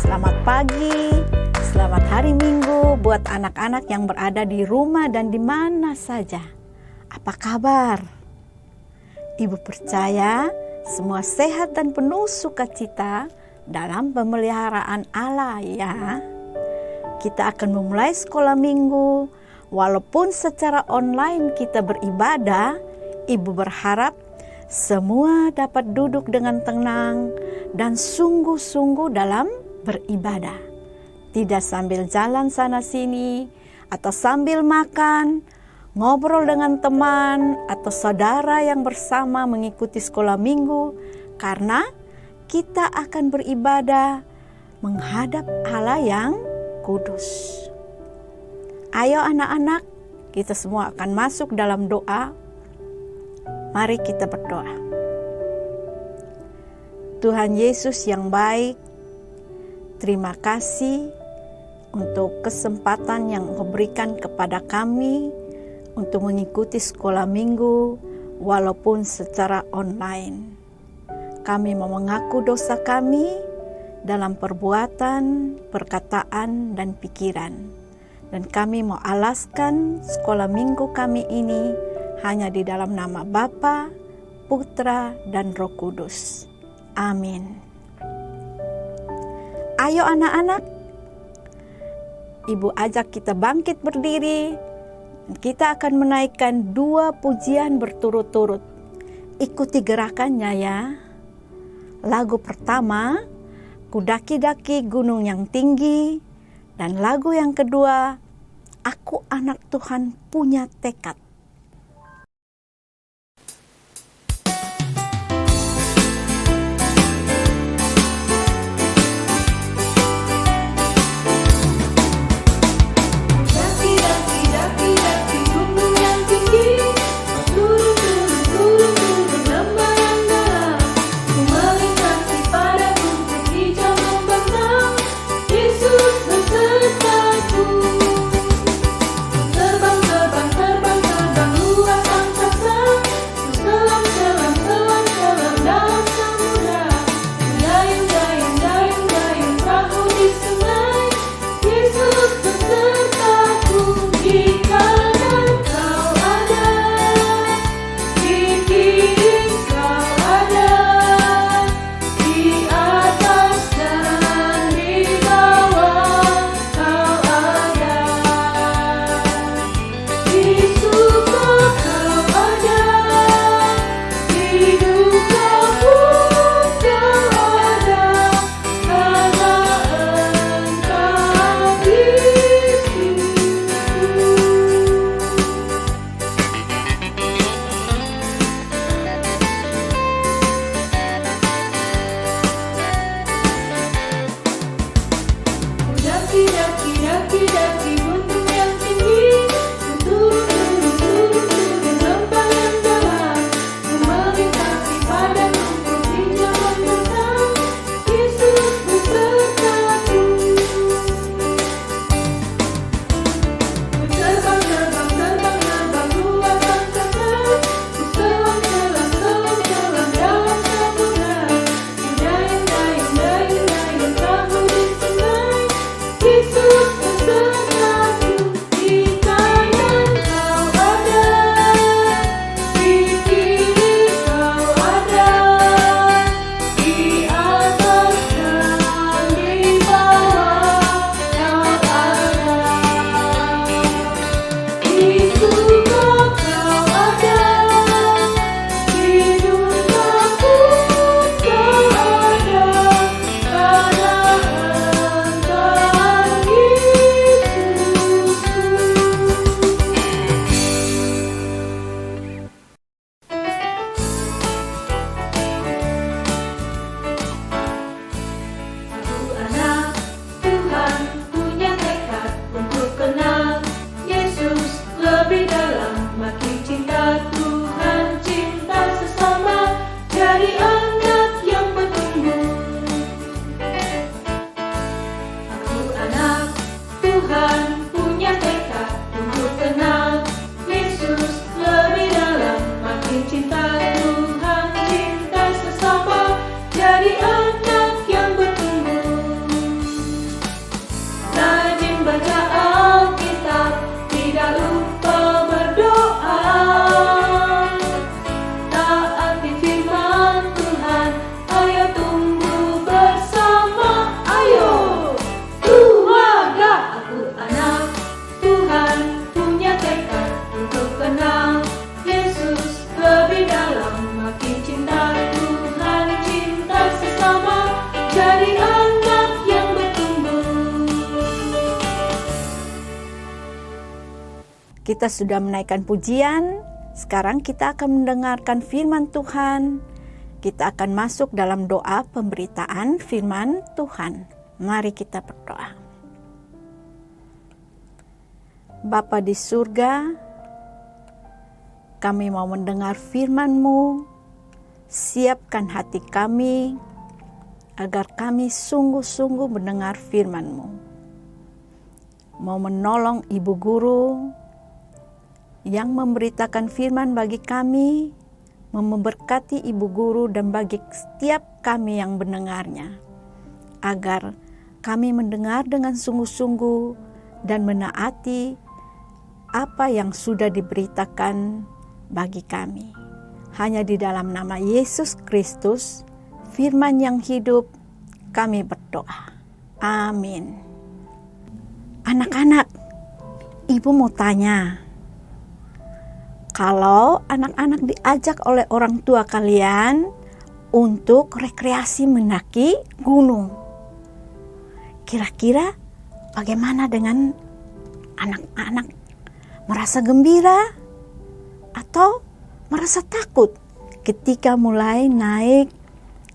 Selamat pagi, selamat hari Minggu buat anak-anak yang berada di rumah dan di mana saja. Apa kabar? Ibu percaya semua sehat dan penuh sukacita dalam pemeliharaan Allah ya. Kita akan memulai sekolah minggu. Walaupun secara online kita beribadah, Ibu berharap semua dapat duduk dengan tenang dan sungguh-sungguh dalam beribadah. Tidak sambil jalan sana-sini atau sambil makan, ngobrol dengan teman atau saudara yang bersama mengikuti sekolah minggu, karena kita akan beribadah menghadap Allah yang kudus. Ayo anak-anak, kita semua akan masuk dalam doa. Mari kita berdoa. Tuhan Yesus yang baik, terima kasih untuk kesempatan yang Engkau berikan kepada kami untuk mengikuti sekolah minggu walaupun secara online. Kami mau mengaku dosa kami dalam perbuatan, perkataan, dan pikiran. Dan kami mau alaskan sekolah minggu kami ini hanya di dalam nama Bapa, Putra, dan Roh Kudus. Amin. Ayo anak-anak, Ibu ajak kita bangkit berdiri. Kita akan menaikkan 2 pujian berturut-turut. Ikuti gerakannya ya. Lagu pertama, Ku daki-daki gunung yang tinggi. Dan lagu yang kedua, Aku anak Tuhan punya tekad. Terbang, terbang, terbang, terbang. Kita sudah menaikkan pujian, sekarang kita akan mendengarkan firman Tuhan. Kita akan masuk dalam doa pemberitaan firman Tuhan. Mari kita berdoa. Bapa di surga, kami mau mendengar firman-Mu. Siapkan hati kami agar kami sungguh-sungguh mendengar firman-Mu. Mau menolong Ibu Guru yang memberitakan firman bagi kami, memberkati Ibu Guru dan bagi setiap kami yang mendengarnya, agar kami mendengar dengan sungguh-sungguh dan menaati apa yang sudah diberitakan bagi kami. Hanya di dalam nama Yesus Kristus, firman yang hidup, kami berdoa. Amin. Anak-anak, Ibu mau tanya, kalau anak-anak diajak oleh orang tua kalian untuk rekreasi mendaki gunung, kira-kira bagaimana dengan anak-anak? Merasa gembira atau merasa takut ketika mulai naik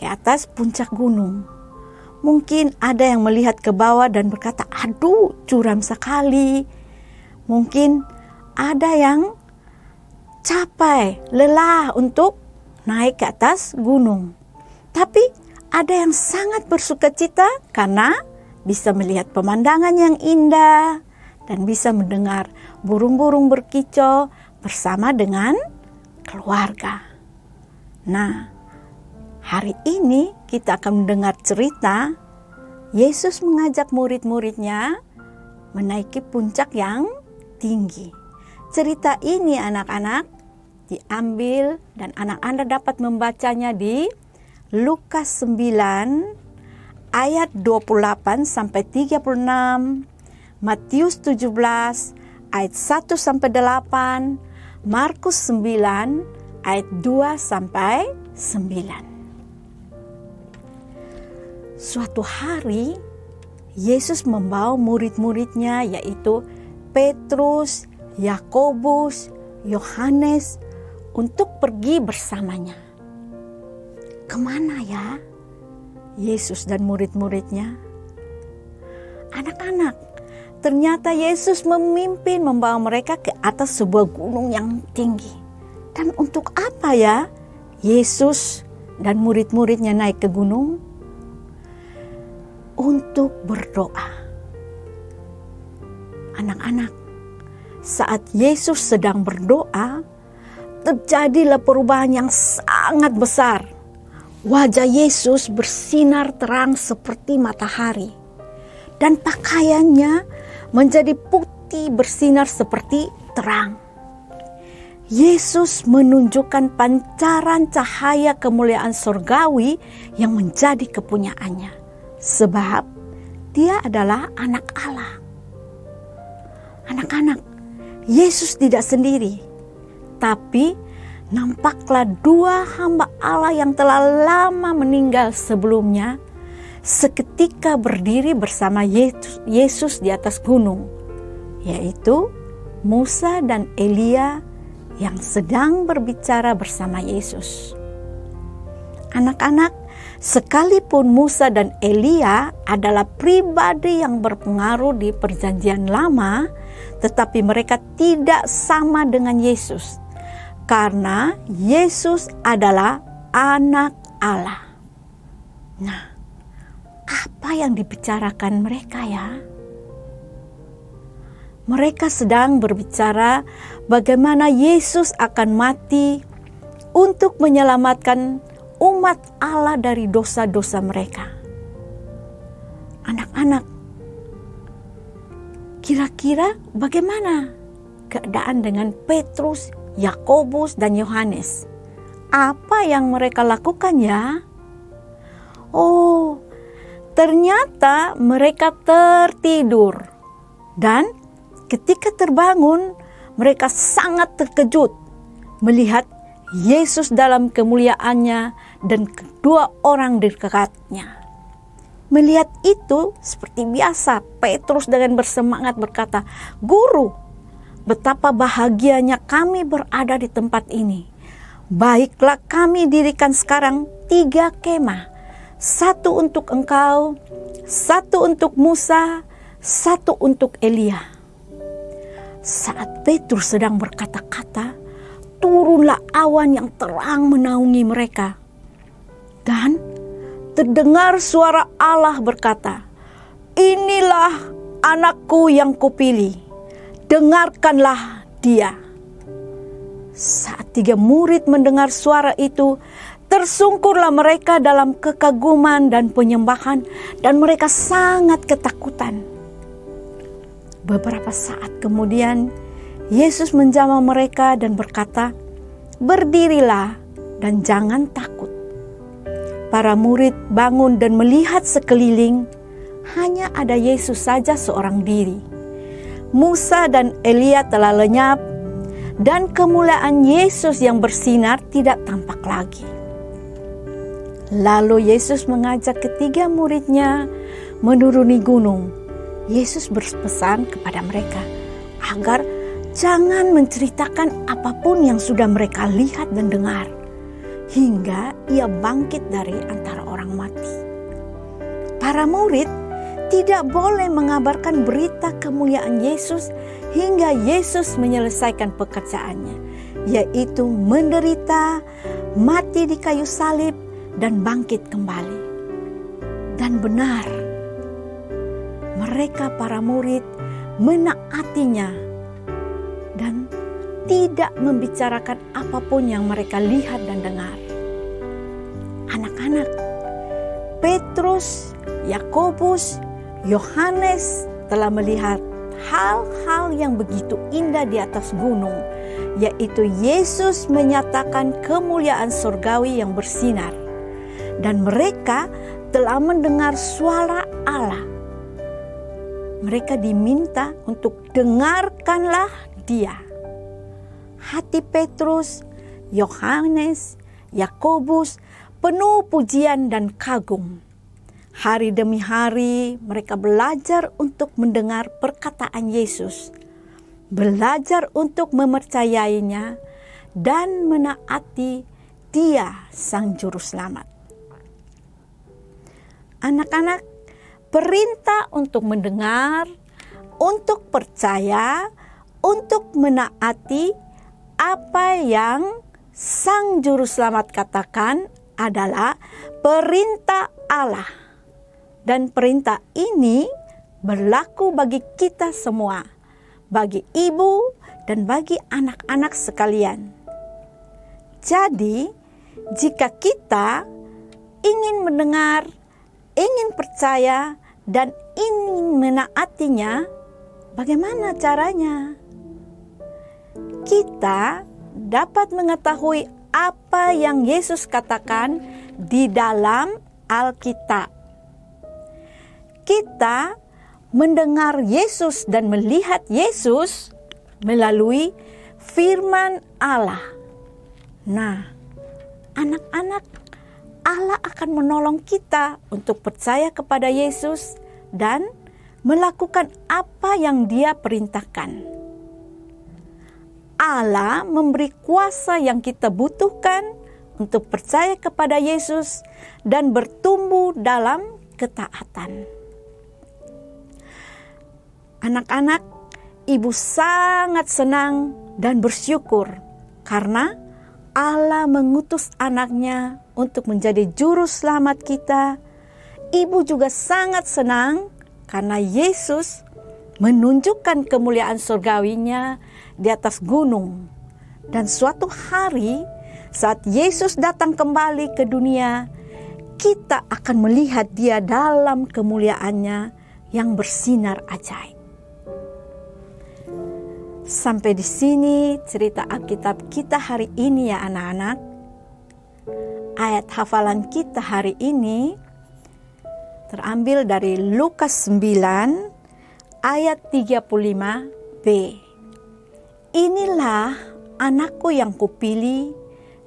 ke atas puncak gunung? Mungkin ada yang melihat ke bawah dan berkata, aduh curam sekali. Mungkin ada yang capek, lelah untuk naik ke atas gunung. Tapi ada yang sangat bersukacita karena bisa melihat pemandangan yang indah dan bisa mendengar burung-burung berkicau bersama dengan keluarga. Nah, hari ini kita akan mendengar cerita Yesus mengajak murid-muridnya menaiki puncak yang tinggi. Cerita ini anak-anak diambil dan anak-anak dapat membacanya di Lukas 9 ayat 28 sampai 36, Matius 17 ayat 1 sampai 8, Markus 9 ayat 2 sampai 9. Suatu hari Yesus membawa murid-muridnya, yaitu Petrus, Yakobus, Yohanes, untuk pergi bersamanya. Kemana ya Yesus dan murid-muridnya? Anak-anak, ternyata Yesus memimpin membawa mereka ke atas sebuah gunung yang tinggi. Dan untuk apa ya Yesus dan murid-muridnya naik ke gunung? Untuk berdoa. Anak-anak, saat Yesus sedang berdoa, terjadilah perubahan yang sangat besar. Wajah Yesus bersinar terang seperti matahari, dan pakaiannya menjadi putih bersinar seperti terang. Yesus menunjukkan pancaran cahaya kemuliaan surgawi yang menjadi kepunyaannya, sebab Dia adalah anak Allah. Anak-anak, Yesus tidak sendiri, tapi nampaklah dua hamba Allah yang telah lama meninggal sebelumnya seketika berdiri bersama Yesus di atas gunung, yaitu Musa dan Elia yang sedang berbicara bersama Yesus. Anak-anak, sekalipun Musa dan Elia adalah pribadi yang berpengaruh di Perjanjian Lama, tetapi mereka tidak sama dengan Yesus, karena Yesus adalah anak Allah. Nah, apa yang dibicarakan mereka ya? Mereka sedang berbicara bagaimana Yesus akan mati untuk menyelamatkan umat Allah dari dosa-dosa mereka. Anak-anak, kira-kira bagaimana keadaan dengan Petrus, Yakobus, dan Yohanes? Apa yang mereka lakukan ya? Oh, ternyata mereka tertidur. Dan ketika terbangun, mereka sangat terkejut melihat Yesus dalam kemuliaannya dan kedua orang di dekatnya. Melihat itu, seperti biasa, Petrus dengan bersemangat berkata, "Guru, betapa bahagianya kami berada di tempat ini. Baiklah kami dirikan sekarang 3 kemah. 1 untuk engkau, 1 untuk Musa, 1 untuk Elia. Saat Petrus sedang berkata-kata, turunlah awan yang terang menaungi mereka. Dan terdengar suara Allah berkata, inilah anakku yang kupilih, dengarkanlah dia. Saat 3 murid mendengar suara itu, tersungkurlah mereka dalam kekaguman dan penyembahan, dan mereka sangat ketakutan. Beberapa saat kemudian, Yesus menjamah mereka dan berkata, berdirilah dan jangan takut. Para murid bangun dan melihat sekeliling, hanya ada Yesus saja seorang diri. Musa dan Elia telah lenyap, dan kemuliaan Yesus yang bersinar tidak tampak lagi. Lalu Yesus mengajak ketiga muridnya menuruni gunung. Yesus berpesan kepada mereka agar jangan menceritakan apapun yang sudah mereka lihat dan dengar, hingga ia bangkit dari antara orang mati. Para murid tidak boleh mengabarkan berita kemuliaan Yesus hingga Yesus menyelesaikan pekerjaannya, yaitu menderita, mati di kayu salib, dan bangkit kembali. Dan benar, mereka para murid menaatinya dan tidak membicarakan apapun yang mereka lihat dan dengar. Anak-anak, Petrus, Yakobus, Yohanes telah melihat hal-hal yang begitu indah di atas gunung, yaitu Yesus menyatakan kemuliaan surgawi yang bersinar, dan mereka telah mendengar suara Allah. Mereka diminta untuk dengarkanlah dia. Hati Petrus, Yohanes, Yakobus penuh pujian dan kagum. Hari demi hari mereka belajar untuk mendengar perkataan Yesus, belajar untuk mempercayainya, dan menaati Dia Sang Juru Selamat. Anak-anak, perintah untuk mendengar, untuk percaya, untuk menaati apa yang Sang Juru Selamat katakan adalah perintah Allah. Dan perintah ini berlaku bagi kita semua, bagi ibu dan bagi anak-anak sekalian. Jadi, jika kita ingin mendengar, ingin percaya, dan ingin menaatinya, bagaimana caranya? Kita dapat mengetahui apa yang Yesus katakan di dalam Alkitab. Kita mendengar Yesus dan melihat Yesus melalui firman Allah. Nah, anak-anak, Allah akan menolong kita untuk percaya kepada Yesus dan melakukan apa yang Dia perintahkan. Allah memberi kuasa yang kita butuhkan untuk percaya kepada Yesus dan bertumbuh dalam ketaatan. Anak-anak, ibu sangat senang dan bersyukur karena Allah mengutus anaknya untuk menjadi juru selamat kita. Ibu juga sangat senang karena Yesus menunjukkan kemuliaan surgawinya di atas gunung. Dan suatu hari saat Yesus datang kembali ke dunia, kita akan melihat Dia dalam kemuliaannya yang bersinar ajaib. Sampai di sini cerita Alkitab kita hari ini ya anak-anak. Ayat hafalan kita hari ini terambil dari Lukas 9 ayat 35b. Inilah anakku yang kupilih,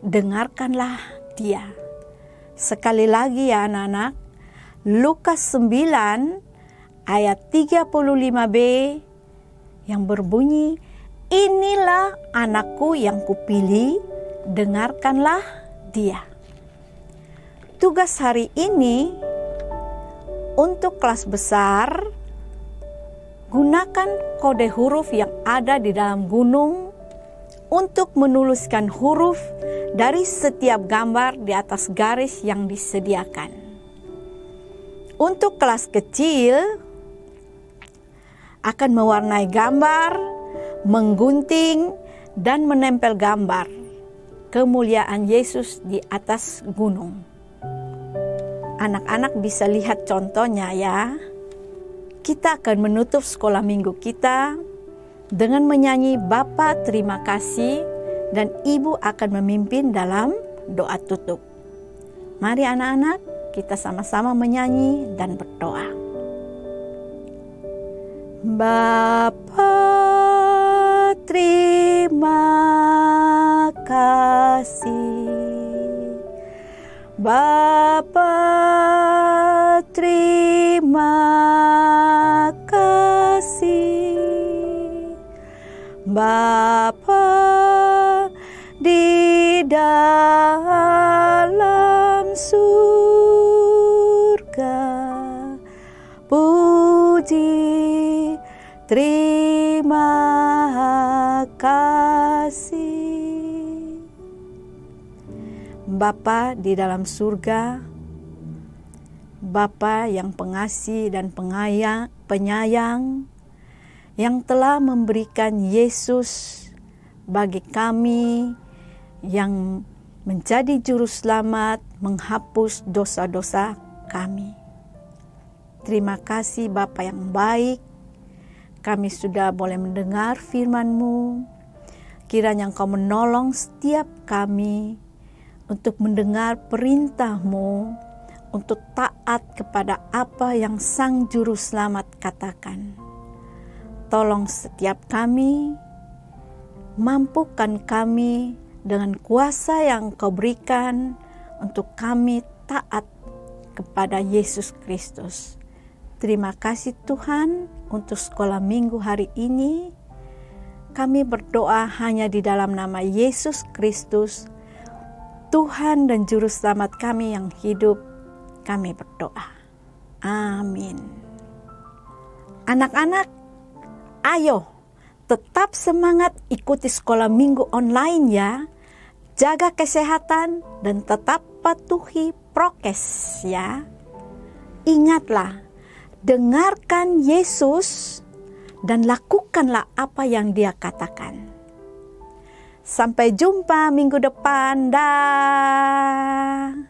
dengarkanlah dia. Sekali lagi ya anak-anak, Lukas 9 ayat 35b yang berbunyi, inilah anakku yang kupilih, dengarkanlah dia. Tugas hari ini untuk kelas besar, gunakan kode huruf yang ada di dalam gunung untuk menuliskan huruf dari setiap gambar di atas garis yang disediakan. Untuk kelas kecil, akan mewarnai gambar, menggunting, dan menempel gambar kemuliaan Yesus di atas gunung. Anak-anak bisa lihat contohnya ya. Kita akan menutup sekolah minggu kita dengan menyanyi Bapa terima kasih, dan Ibu akan memimpin dalam doa tutup. Mari anak-anak, kita sama-sama menyanyi dan berdoa. Bapa terima kasih, Bapa terima kasih, Bapa di dalam surga, puji terima kasih. Bapa di dalam surga, Bapa yang pengasih dan penyayang, yang telah memberikan Yesus bagi kami yang menjadi juru selamat, menghapus dosa-dosa kami. Terima kasih Bapa yang baik, kami sudah boleh mendengar firman-Mu. Kiranya Engkau menolong setiap kami untuk mendengar perintah-Mu, untuk taat kepada apa yang Sang Juru Selamat katakan. Tolong setiap kami, mampukan kami dengan kuasa yang Kau berikan untuk kami taat kepada Yesus Kristus. Terima kasih Tuhan untuk sekolah minggu hari ini. Kami berdoa hanya di dalam nama Yesus Kristus, Tuhan dan Juru Selamat kami yang hidup. Kami berdoa. Amin. Anak-anak, ayo tetap semangat ikuti sekolah minggu online ya. Jaga kesehatan dan tetap patuhi prokes ya. Ingatlah, dengarkan Yesus dan lakukanlah apa yang Dia katakan. Sampai jumpa minggu depan. Dah.